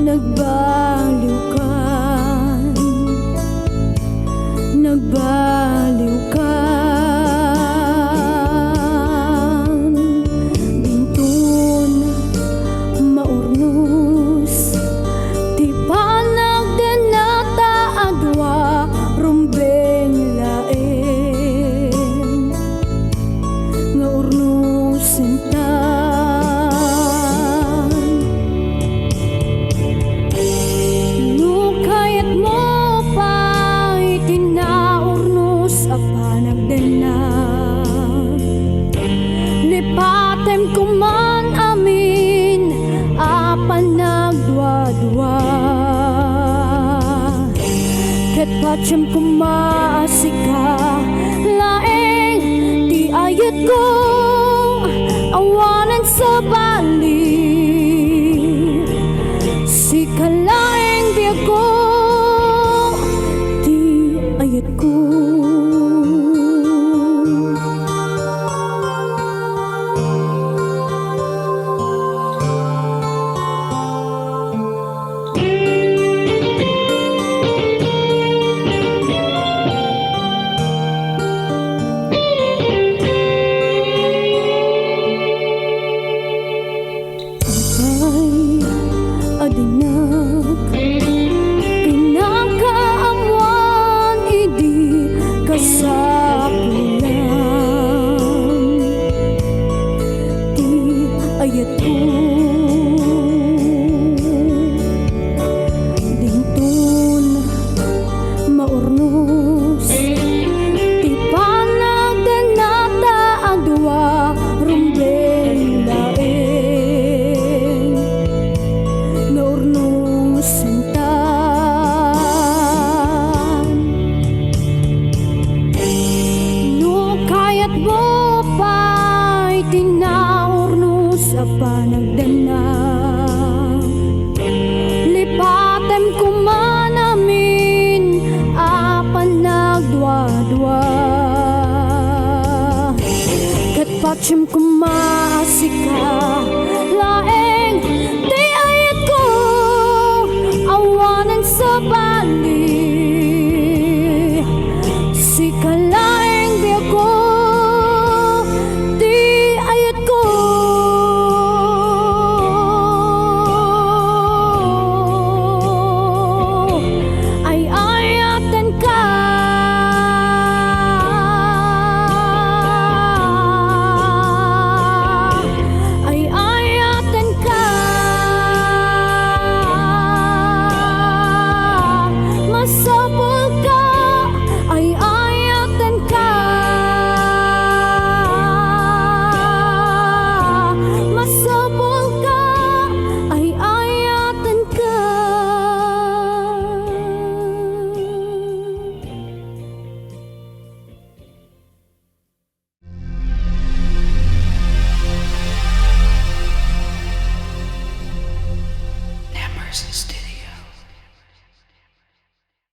nagbaliw ka, nagbaliw ka. Bintun, maurnos, ti panagdanata adwa rumbeng laeng, nga urnosen ta. Lipatem kuman amin apan nagdwa-dwa, ket pacem kumaasika laeng ti ayat ko awanan sa bali, si kalaeng biag ko ti ayat ko. Adinak, pinakaamuan idi kasapulan, ti ayat ko. Dingtun, maurnos, ti panagdanata adwa rumbeng laeng, panagdana. Lipatem kuman amin apan nagdwa-dwa, ket pacem kumaasika laeng ti ayat ko awanan sa bali, si kalaeng biag ko ti ayat ko. Masapulka, ay-ayatenka, Masapulka, ay-ayatenka. Nemars is dead.